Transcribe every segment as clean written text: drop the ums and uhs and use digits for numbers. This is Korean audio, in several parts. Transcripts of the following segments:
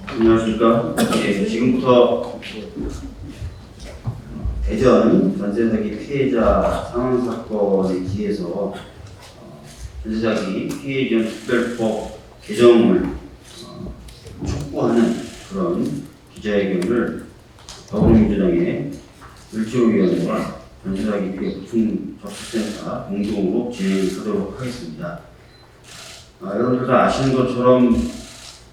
안녕하십니까. 예, 지금부터 대전 전세사기 피해자 상환 사건에 기해서 전세사기 피해 지원 특별법 개정을 촉구하는 그런 기자회견을 더불어민주당의 을지로위원회와 전세사기 피해 보충접수센터 공동으로 진행하도록 하겠습니다. 여러분들도 아시는 것처럼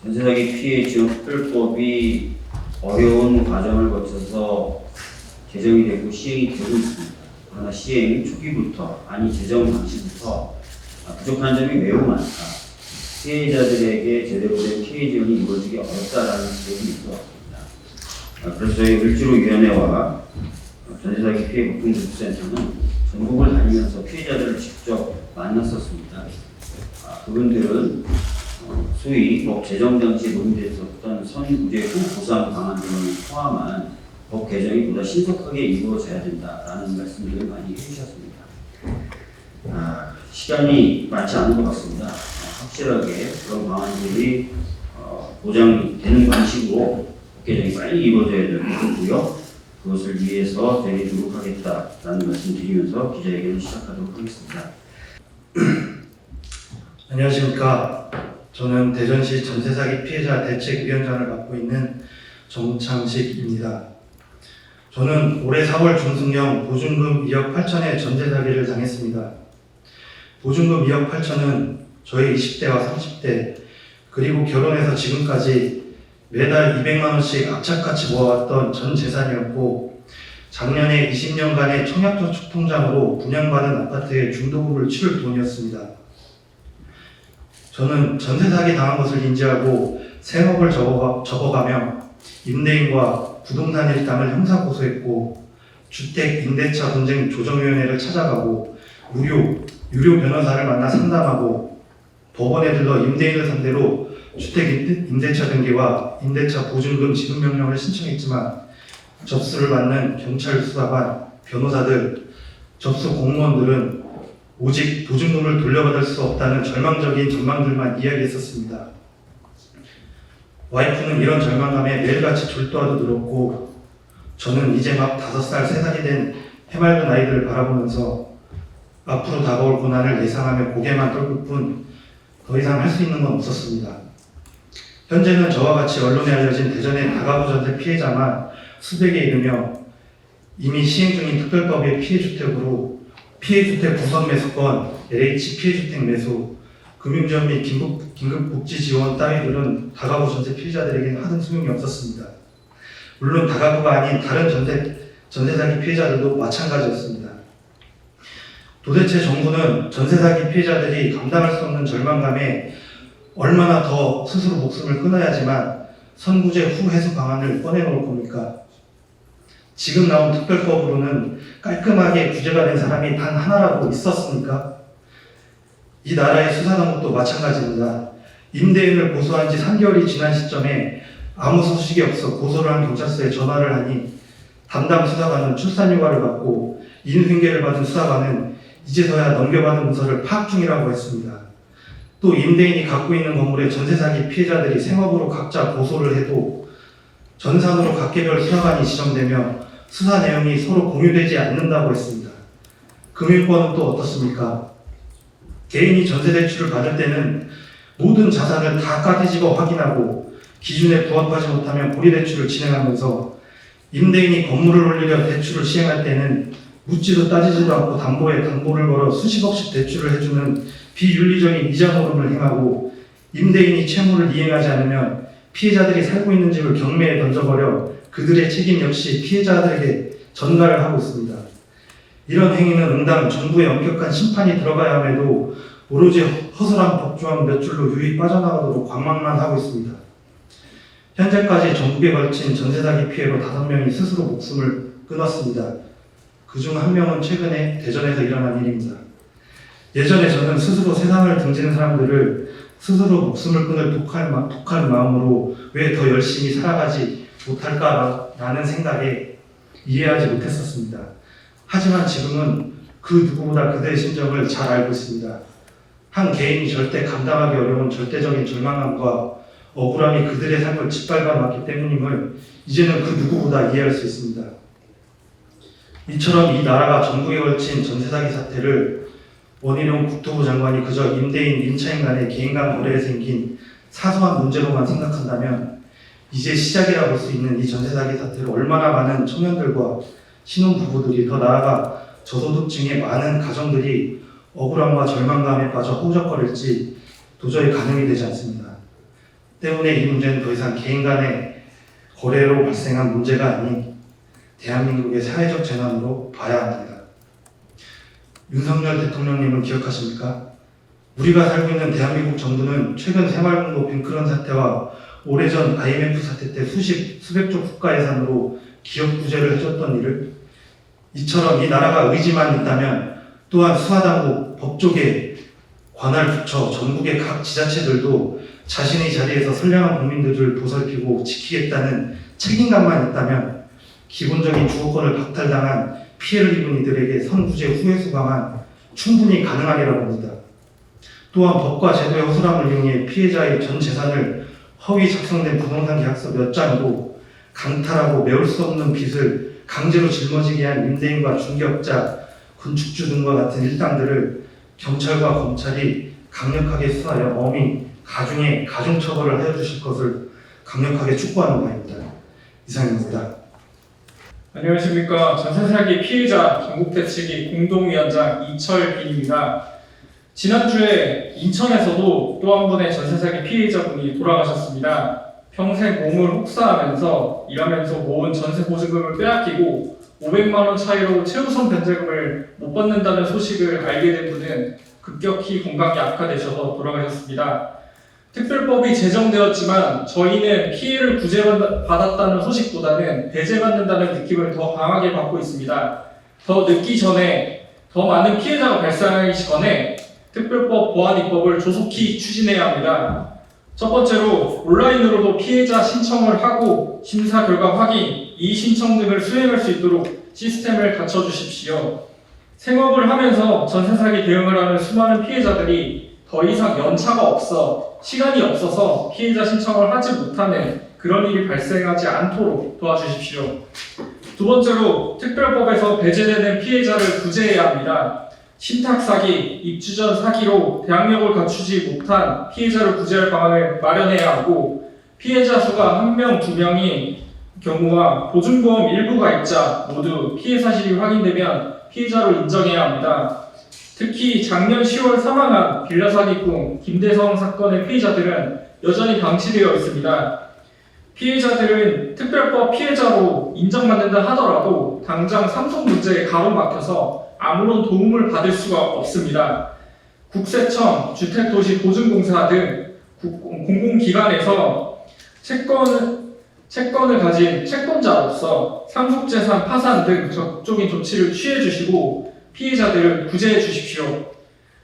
전세사기 피해 지원 특별법이 어려운 과정을 거쳐서 제정이 되고 시행이 되고 있습니다. 그러나 시행 초기부터, 제정 당시부터 부족한 점이 매우 많다. 피해자들에게 제대로 된 피해 지원이 이루어지기 어렵다라는 지적이 있었습니다. 그래서 저희 을지로위원회와 전세사기 피해 보충접수센터는 전국을 다니면서 피해자들을 직접 만났었습니다. 그분들은 소위 법 제정 당시 논의됐었던 선구제 후 보상 방안 등을 포함한 법 개정이 보다 신속하게 이루어져야 된다라는 말씀들을 많이 해주셨습니다. 시간이 많지 않은 것 같습니다. 확실하게 그런 방안들이 보장되는 방식으로 법 개정이 빨리 이루어져야 될 것이고요. 그것을 위해서 저희 노력하겠다라는 말씀 드리면서 기자회견을 시작하도록 하겠습니다. 안녕하십니까. 저는 대전시 전세사기 피해자 대책위원장을 맡고 있는 정창식입니다. 저는 올해 4월 중순경 보증금 2억 8천의 전세사기를 당했습니다. 보증금 2억 8천은 저희 20대와 30대 그리고 결혼해서 지금까지 매달 200만 원씩 악착같이 모아왔던 전 재산이었고 작년에 20년간의 청약저축통장으로 분양받은 아파트의 중도금을 치를 돈이었습니다. 저는 전세사기 당한 것을 인지하고 생업을 접어가며 임대인과 부동산 일당을 형사고소했고 주택임대차 분쟁 조정위원회를 찾아가고 유료 변호사를 만나 상담하고 법원에 들러 임대인을 상대로 주택임대차 등기와 임대차 보증금 지급 명령을 신청했지만 접수를 받는 경찰 수사관, 변호사들, 접수 공무원들은 오직 보증금을 돌려받을 수 없다는 절망적인 전망들만 이야기했었습니다. 와이프는 이런 절망감에 매일같이 졸도하도 늘었고 저는 이제 막 5살, 3살이 된 해맑은 아이들을 바라보면서 앞으로 다가올 고난을 예상하며 고개만 떨굴 뿐 더 이상 할 수 있는 건 없었습니다. 현재는 저와 같이 언론에 알려진 대전의 다가구 전세 피해자만 수백에 이르며 이미 시행 중인 특별법의 피해주택으로 피해주택 구선 매수권, LH 피해주택 매수, 금융지원 및 긴급복지지원 따위들은 다가구 전세 피해자들에게는 하등 소용이 없었습니다. 물론 다가구가 아닌 다른 전세사기 피해자들도 마찬가지였습니다. 도대체 정부는 전세사기 피해자들이 감당할 수 없는 절망감에 얼마나 더 스스로 목숨을 끊어야지만 선구제 후 해소 방안을 꺼내놓을 겁니까? 지금 나온 특별법으로는 깔끔하게 구제가 된 사람이 단 하나라도 있었습니까? 이 나라의 수사당국도 마찬가지입니다. 임대인을 고소한 지 3개월이 지난 시점에 아무 소식이 없어 고소를 한 경찰서에 전화를 하니 담당 수사관은 출산휴가를 받고 인수인계를 받은 수사관은 이제서야 넘겨받은 문서를 파악 중이라고 했습니다. 또 임대인이 갖고 있는 건물의 전세사기 피해자들이 생업으로 각자 고소를 해도 전산으로 각계별 수사관이 지정되며 수사 내용이 서로 공유되지 않는다고 했습니다. 금융권은 또 어떻습니까? 개인이 전세대출을 받을 때는 모든 자산을 다 까뒤집어 확인하고 기준에 부합하지 못하면 고리대출을 진행하면서 임대인이 건물을 올리려 대출을 시행할 때는 묻지도 따지지도 않고 담보에 담보를 걸어 수십억씩 대출을 해주는 비윤리적인 이자 노름을 행하고 임대인이 채무를 이행하지 않으면 피해자들이 살고 있는 집을 경매에 던져버려 그들의 책임 역시 피해자들에게 전가를 하고 있습니다. 이런 행위는 응당 정부의 엄격한 심판이 들어가야 함에도 오로지 허술한 법조항 몇 줄로 유익 빠져나가도록 관망만 하고 있습니다. 현재까지 전국에 걸친 전세사기 피해로 5명이 스스로 목숨을 끊었습니다. 그중 1명은 최근에 대전에서 일어난 일입니다. 예전에 저는 스스로 세상을 등지는 사람들을 스스로 목숨을 끊을 독한 마음으로 왜 더 열심히 살아가지 못할까라는 생각에 이해하지 못했었습니다. 하지만 지금은 그 누구보다 그들의 심정을 잘 알고 있습니다. 한 개인이 절대 감당하기 어려운 절대적인 절망감과 억울함이 그들의 삶을 짓밟아놨기 때문임을 이제는 그 누구보다 이해할 수 있습니다. 이처럼 이 나라가 전국에 걸친 전세 사기 사태를 원희룡 국토부 장관이 그저 임대인, 임차인 간의 개인 간 거래에 생긴 사소한 문제로만 생각한다면 이제 시작이라 볼 수 있는 이 전세 사기 사태를 얼마나 많은 청년들과 신혼부부들이, 더 나아가 저소득층의 많은 가정들이 억울함과 절망감에 빠져 허우적거릴지 도저히 가늠이 되지 않습니다. 때문에 이 문제는 더 이상 개인 간의 거래로 발생한 문제가 아닌 대한민국의 사회적 재난으로 봐야 합니다. 윤석열 대통령님은 기억하십니까? 우리가 살고 있는 대한민국 정부는 최근 새마을금고 뱅크런 사태와 오래전 IMF 사태 때 수백조 국가 예산으로 기업 구제를 해줬던 일을, 이처럼 이 나라가 의지만 있다면 또한 수사당국, 법조계, 관할 부처, 전국의 각 지자체들도 자신의 자리에서 선량한 국민들을 보살피고 지키겠다는 책임감만 있다면 기본적인 주거권을 박탈당한 피해를 입은 이들에게 선구제 후회 수감은 충분히 가능하리라고 봅니다. 또한 법과 제도의 허술함을 이용해 피해자의 전 재산을 허위 작성된 부동산 계약서 몇 장으로 강탈하고 메울 수 없는 빚을 강제로 짊어지게 한 임대인과 중개업자, 건축주 등과 같은 일당들을 경찰과 검찰이 강력하게 수사하여 엄히 가중에 가중처벌을 하여 주실 것을 강력하게 촉구하는 바입니다. 이상입니다. 안녕하십니까. 전세사기 피해자 전국대책위 공동위원장 이철빈입니다. 지난주에 인천에서도 또 한 분의 전세사기 피해자분이 돌아가셨습니다. 평생 몸을 혹사하면서 일하면서 모은 전세 보증금을 빼앗기고 500만 원 차이로 최우선 변제금을 못 받는다는 소식을 알게 된 분은 급격히 건강이 악화되셔서 돌아가셨습니다. 특별법이 제정되었지만 저희는 피해를 구제받았다는 소식보다는 배제받는다는 느낌을 더 강하게 받고 있습니다. 더 늦기 전에, 더 많은 피해자가 발생하기 전에 특별법 보완 입법을 조속히 추진해야 합니다. 첫 번째로 온라인으로도 피해자 신청을 하고 심사 결과 확인, 이의 신청 등을 수행할 수 있도록 시스템을 갖춰주십시오. 생업을 하면서 전세 사기 대응을 하는 수많은 피해자들이 더 이상 연차가 없어 시간이 없어서 피해자 신청을 하지 못하는 그런 일이 발생하지 않도록 도와주십시오. 두 번째로 특별법에서 배제되는 피해자를 구제해야 합니다. 신탁 사기, 입주 전 사기로 대항력을 갖추지 못한 피해자를 구제할 방안을 마련해야 하고, 피해자 수가 1명, 2명인 경우와 보증보험 일부 가입자 모두 피해 사실이 확인되면 피해자로 인정해야 합니다. 특히 작년 10월 사망한 빌라 사기꾼 김대성 사건의 피해자들은 여전히 방치되어 있습니다. 피해자들은 특별법 피해자로 인정받는다 하더라도 당장 상속 문제에 가로막혀서 아무런 도움을 받을 수가 없습니다. 국세청, 주택도시보증공사 등 공공기관에서 채권을 가진 채권자로서 상속재산 파산 등 적극적인 조치를 취해 주시고 피해자들을 구제해 주십시오.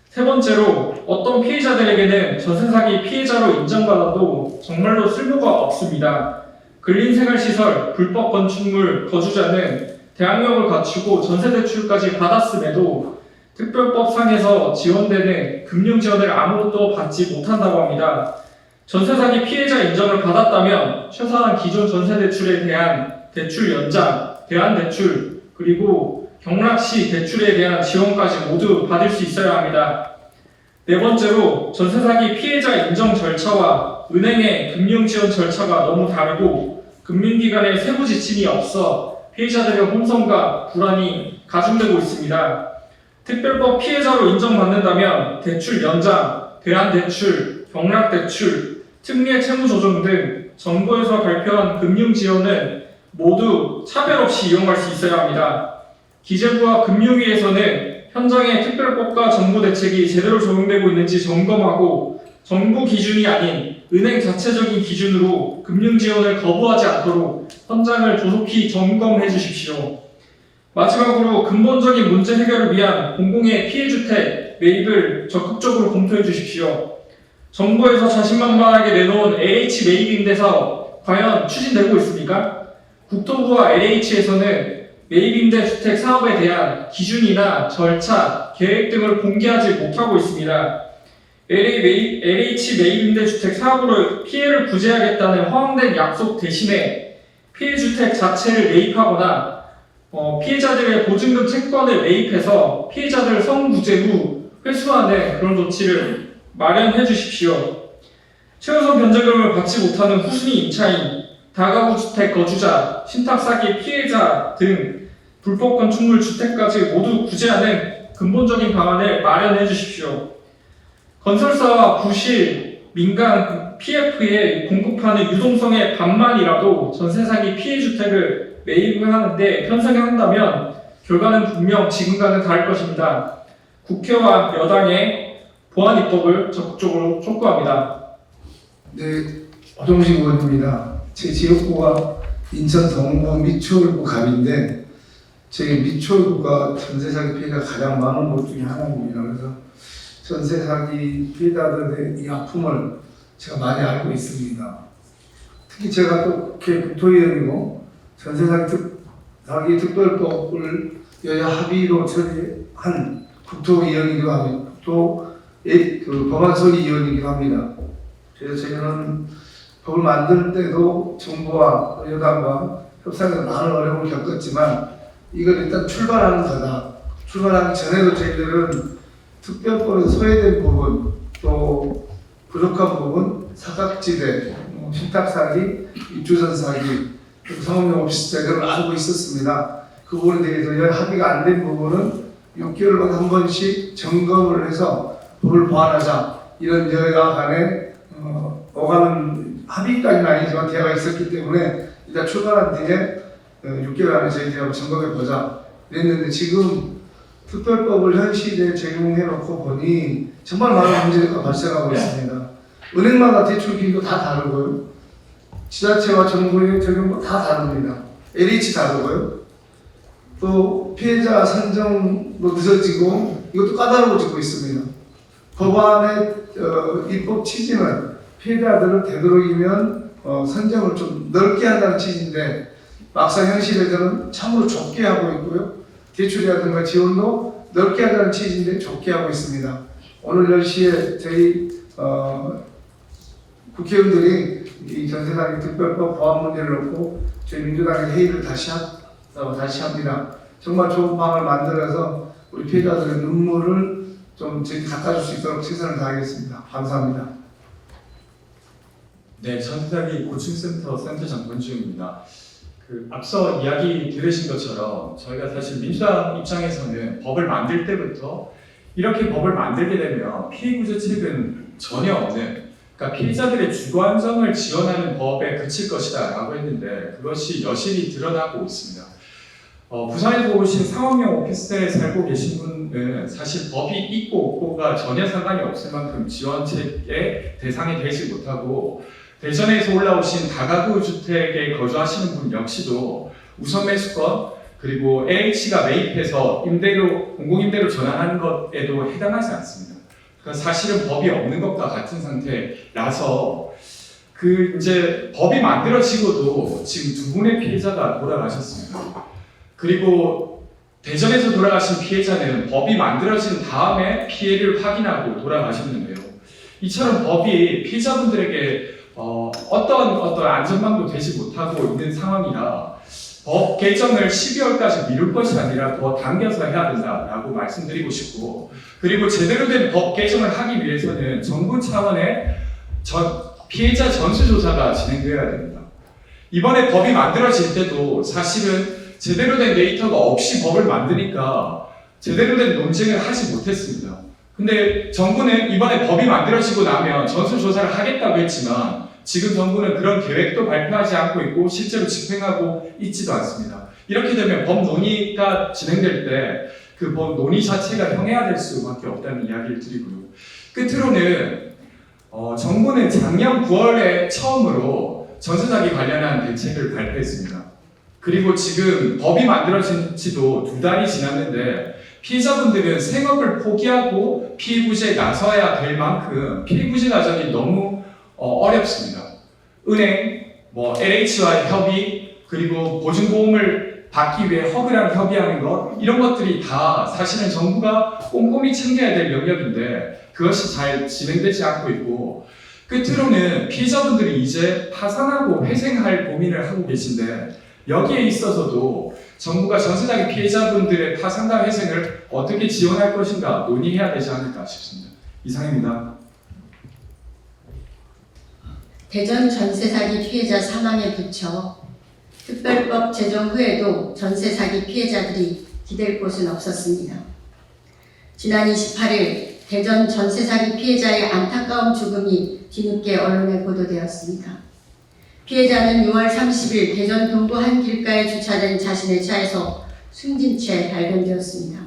세 번째로, 어떤 피해자들에게는 전세사기 피해자로 인정받아도 정말로 쓸모가 없습니다. 근린생활시설, 불법 건축물 거주자는 대항력을 갖추고 전세대출까지 받았음에도 특별법상에서 지원되는 금융지원을 아무것도 받지 못한다고 합니다. 전세사기 피해자 인정을 받았다면 최소한 기존 전세대출에 대한 대출 연장, 대안대출, 그리고 경락시 대출에 대한 지원까지 모두 받을 수 있어야 합니다. 네 번째로, 전세사기 피해자 인정 절차와 은행의 금융지원 절차가 너무 다르고 금융기관의 세부 지침이 없어 피해자들의 혼선과 불안이 가중되고 있습니다. 특별법 피해자로 인정받는다면 대출 연장, 대안대출, 경락대출, 특례 채무조정 등 정부에서 발표한 금융지원은 모두 차별 없이 이용할 수 있어야 합니다. 기재부와 금융위에서는 현장의 특별법과 정부 대책이 제대로 적용되고 있는지 점검하고 정부 기준이 아닌 은행 자체적인 기준으로 금융지원을 거부하지 않도록 현장을 조속히 점검해 주십시오. 마지막으로, 근본적인 문제 해결을 위한 공공의 피해주택 매입을 적극적으로 검토해 주십시오. 정부에서 자신만만하게 내놓은 LH 매입 임대 사업 과연 추진되고 있습니까? 국토부와 LH에서는 매입 임대 주택 사업에 대한 기준이나 절차, 계획 등을 공개하지 못하고 있습니다. LH 매입임대주택 사업으로 피해를 구제하겠다는 허황된 약속 대신에 피해주택 자체를 매입하거나 피해자들의 보증금 채권을 매입해서 피해자들을 성구제 후 회수하는 그런 조치를 마련해 주십시오. 최우선 변제금을 받지 못하는 후순위 임차인, 다가구 주택 거주자, 신탁 사기 피해자 등 불법 건축물 주택까지 모두 구제하는 근본적인 방안을 마련해 주십시오. 건설사와 부실, 민간 PF에 공급하는 유동성의 반만이라도 전세 사기 피해 주택을 매입을 하는데 편성한다면 결과는 분명 지금과는 다를 것입니다. 국회와 여당의 보안 입법을 적극적으로 촉구합니다. 네, 허종식 의원입니다. 제 지역구가 인천 동부 미추홀구 갑인데 저희 미추홀구가 전세 사기 피해가 가장 많은 곳 중에 하나입니다. 그래서 전세 사기 피해자들의 이 아픔을 제가 많이 알고 있습니다. 특히 제가 또 국회 국토위원이고 전세 사기 특별법을 여야 합의로 처리한 국토위원이기도 합니다. 법안 소위위원이기도 합니다. 그래서 저희는 법을 만들 때도 정부와 여당과 협상에서 많은 어려움을 겪었지만 이걸 일단 출발하는 거다. 출발하기 전에도 저희들은 특별법에서 소외된 부분, 또 부족한 부분, 사각지대, 신탁 사기, 입주전 사기, 상업용 오피스 제도를 알고 있었습니다. 그 부분에 대해서 여 합의가 안 된 부분은 6개월마다 한 번씩 점검을 해서 법을 보완하자, 이런 여야 간의 오가는 합의까지는 아니지만 대화가 있었기 때문에 일단 출발한 뒤에 6개월 안에 저희들이 한번 점검해 보자 이랬는데, 지금 특별법을 현 시대에 적용해 놓고 보니 정말 많은 문제가 발생하고 있습니다. 은행마다 대출 기준도 다 다르고요, 지자체와 정부의 적용도 다 다릅니다. LH 다르고요, 또 피해자 선정도 늦어지고 이것도 까다로워지고 있습니다. 법안의 입법 취지는 피해자들을 되도록이면 선정을 좀 넓게 한다는 취지인데 막상 현실에서는 참으로 좁게 하고 있고요, 대출이라든가 지원도 넓게 하자는 취지인데 좁게 하고 있습니다. 오늘 10시에 저희 국회의원들이 이 전세사기 특별법 보완 문제를 놓고 저희 민주당의 회의를 다시 합니다. 정말 좋은 방을 만들어서 우리 피해자들의 눈물을 좀 저희 닦아줄 수 있도록 최선을 다하겠습니다. 감사합니다. 네, 전세사기 고충센터 센터장 권지웅입니다. 앞서 이야기 들으신 것처럼 저희가 사실 민주당 입장에서는 법을 만들 때부터 이렇게 법을 만들게 되면 피해구제책은 전혀 없는, 그러니까 피해자들의 주거 안정을 지원하는 법에 그칠 것이다 라고 했는데 그것이 여실히 드러나고 있습니다. 부산에서 오신 상업용 오피스텔에 살고 계신 분은 사실 법이 있고 없고가 전혀 상관이 없을 만큼 지원책의 대상이 되지 못하고, 대전에서 올라오신 다가구 주택에 거주하시는 분 역시도 우선 매수권 그리고 LH가 매입해서 임대료, 공공임대로 전환하는 것에도 해당하지 않습니다. 그러니까 사실은 법이 없는 것과 같은 상태라서 이제 법이 만들어지고도 지금 두 분의 피해자가 돌아가셨습니다. 그리고 대전에서 돌아가신 피해자는 법이 만들어진 다음에 피해를 확인하고 돌아가셨는데요. 이처럼 법이 피해자분들에게 어떤 안전망도 되지 못하고 있는 상황이라 법 개정을 12월까지 미룰 것이 아니라 더 당겨서 해야 된다라고 말씀드리고 싶고, 그리고 제대로 된 법 개정을 하기 위해서는 정부 차원의 피해자 전수조사가 진행되어야 됩니다. 이번에 법이 만들어질 때도 사실은 제대로 된 데이터가 없이 법을 만드니까 제대로 된 논쟁을 하지 못했습니다. 근데 정부는 이번에 법이 만들어지고 나면 전수조사를 하겠다고 했지만 지금 정부는 그런 계획도 발표하지 않고 있고 실제로 집행하고 있지도 않습니다. 이렇게 되면 법 논의가 진행될 때 그 법 논의 자체가 형해화될 수밖에 없다는 이야기를 드리고요. 끝으로는 정부는 작년 9월에 처음으로 전세사기 관련한 대책을 발표했습니다. 그리고 지금 법이 만들어진 지도 2달이 지났는데 피해자분들은 생업을 포기하고 피해구제에 나서야 될 만큼 피해구제 과정이 너무 어렵습니다. 은행, LH와의 협의, 그리고 보증보험을 받기 위해 허그랑 협의하는 것, 이런 것들이 다 사실은 정부가 꼼꼼히 챙겨야 될 영역인데 그것이 잘 진행되지 않고 있고, 끝으로는 피해자분들이 이제 파산하고 회생할 고민을 하고 계신데, 여기에 있어서도 정부가 전세사기 피해자분들의 파산과 회생을 어떻게 지원할 것인가 논의해야 되지 않을까 싶습니다. 이상입니다. 대전 전세사기 피해자 사망에 붙여 특별법 제정 후에도 전세사기 피해자들이 기댈 곳은 없었습니다. 지난 28일 대전 전세사기 피해자의 안타까운 죽음이 뒤늦게 언론에 보도되었습니다. 피해자는 6월 30일 대전 동구 한 길가에 주차된 자신의 차에서 숨진 채 발견되었습니다.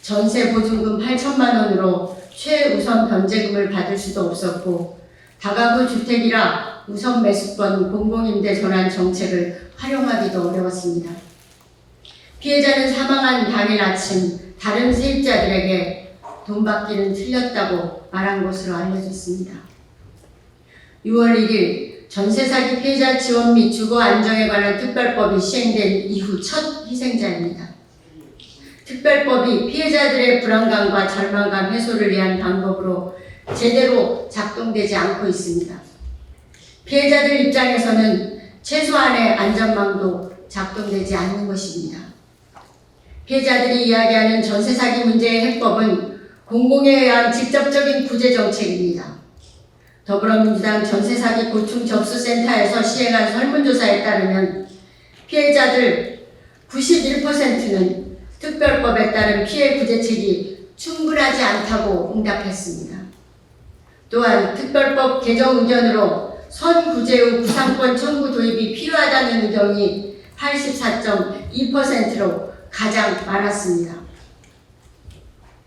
전세 보증금 8천만 원으로 최우선 변제금을 받을 수도 없었고 다가구 주택이라 우선 매수권 공공임대 전환 정책을 활용하기도 어려웠습니다. 피해자는 사망한 당일 아침 다른 세입자들에게 돈 받기는 틀렸다고 말한 것으로 알려졌습니다. 6월 1일 전세사기 피해자 지원 및 주거 안정에 관한 특별법이 시행된 이후 첫 희생자입니다. 특별법이 피해자들의 불안감과 절망감 해소를 위한 방법으로 제대로 작동되지 않고 있습니다. 피해자들 입장에서는 최소한의 안전망도 작동되지 않는 것입니다. 피해자들이 이야기하는 전세사기 문제의 해법은 공공에 의한 직접적인 구제 정책입니다. 더불어민주당 전세사기 고충 접수센터에서 시행한 설문조사에 따르면 피해자들 91%는 특별법에 따른 피해 구제책이 충분하지 않다고 응답했습니다. 또한 특별법 개정 의견으로 선구제 후 구상권 청구 도입이 필요하다는 의견이 84.2%로 가장 많았습니다.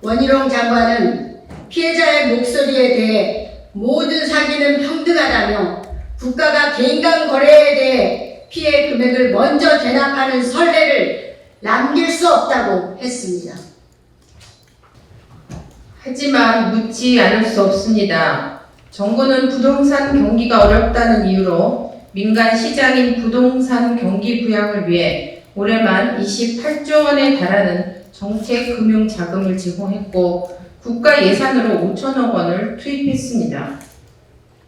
원희룡 장관은 피해자의 목소리에 대해 모든 사기는 평등하다며 국가가 개인 간 거래에 대해 피해 금액을 먼저 대납하는 선례를 남길 수 없다고 했습니다. 하지만 묻지 않을 수 없습니다. 정부는 부동산 경기가 어렵다는 이유로 민간 시장인 부동산 경기 부양을 위해 올해만 28조 원에 달하는 정책 금융 자금을 제공했고 국가 예산으로 5천억 원을 투입했습니다.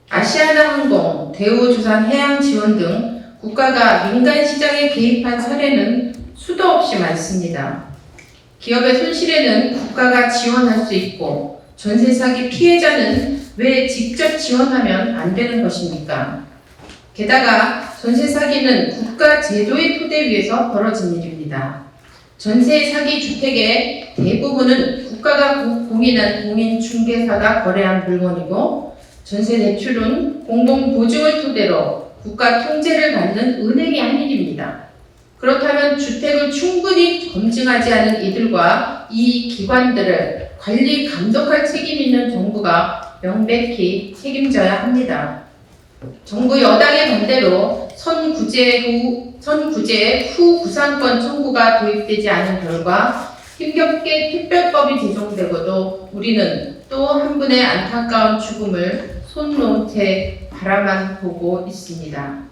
아시아나항공, 대우조선해양지원 등 국가가 민간 시장에 개입한 사례는 수도 없이 많습니다. 기업의 손실에는 국가가 지원할 수 있고 전세 사기 피해자는 왜 직접 지원하면 안 되는 것입니까? 게다가 전세 사기는 국가 제도의 토대 위에서 벌어진 일입니다. 전세 사기 주택의 대부분은 국가가 공인한 공인중개사가 거래한 물건이고 전세 대출은 공동보증을 토대로 국가 통제를 받는 은행이 한 일입니다. 그렇다면 주택을 충분히 검증하지 않은 이들과 이 기관들을 관리 감독할 책임 있는 정부가 명백히 책임져야 합니다. 정부 여당의 반대로 선구제 후 구상권 청구가 도입되지 않은 결과 힘겹게 특별법이 제정되고도 우리는 또 한 분의 안타까운 죽음을 손 놓은 채 바라만 보고 있습니다.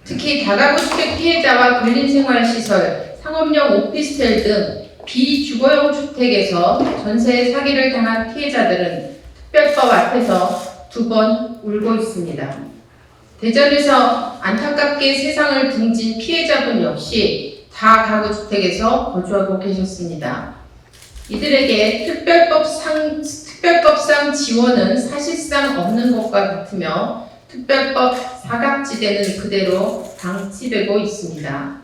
특히 다가구 주택 피해자와 근린생활시설, 상업용 오피스텔 등 비주거용 주택에서 전세 사기를 당한 피해자들은 특별법 앞에서 2번 울고 있습니다. 대전에서 안타깝게 세상을 등진 피해자분 역시 다가구 주택에서 거주하고 계셨습니다. 이들에게 특별법상 지원은 사실상 없는 것과 같으며 특별법 사각지대는 그대로 방치되고 있습니다.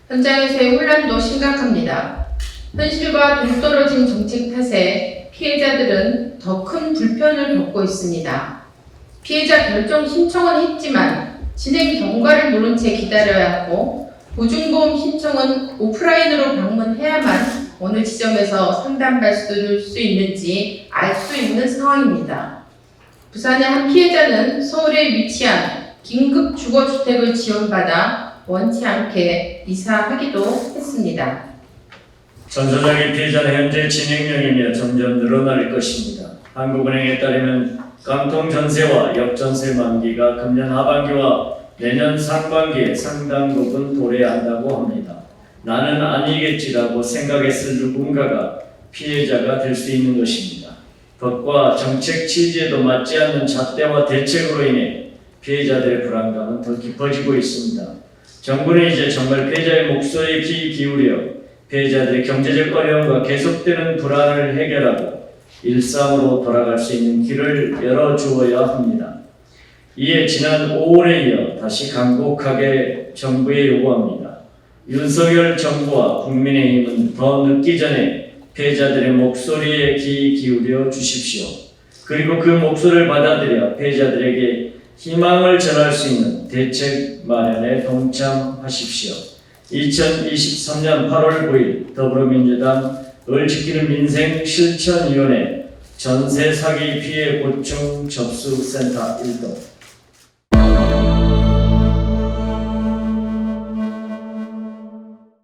현장에서의 혼란도 심각합니다. 현실과 동떨어진 정책 탓에 피해자들은 더 큰 불편을 겪고 있습니다. 피해자 결정 신청은 했지만 진행 경과를 모른 채 기다려야 하고 보증보험 신청은 오프라인으로 방문해야만 어느 지점에서 상담받을 수 있는지 알 수 있는 상황입니다. 부산의 한 피해자는 서울에 위치한 긴급 주거주택을 지원받아 원치 않게 이사하기도 했습니다. 전세사기 피해자는 현재 진행형이며 점점 늘어날 것입니다. 한국은행에 따르면 깡통 전세와 역전세 만기가 금년 하반기와 내년 상반기에 상당 부분 도래한다고 합니다. 나는 아니겠지라고 생각했을 누군가가 피해자가 될 수 있는 것입니다. 법과 정책 취지에도 맞지 않는 잣대와 대책으로 인해 피해자들의 불안감은 더 깊어지고 있습니다. 정부는 이제 정말 피해자의 목소리에 귀 기울여 피해자들의 경제적 어려움과 계속되는 불안을 해결하고 일상으로 돌아갈 수 있는 길을 열어주어야 합니다. 이에 지난 5월에 이어 다시 간곡하게 정부에 요구합니다. 윤석열 정부와 국민의힘은 더 늦기 전에 피해자들의 목소리에 귀 기울여 주십시오. 그리고 그 목소리를 받아들여 피해자들에게 희망을 전할 수 있는 대책 마련에 동참하십시오. 2023년 8월 9일 더불어민주당 을지키는 민생 실천위원회 전세 사기 피해 고충 접수센터 1동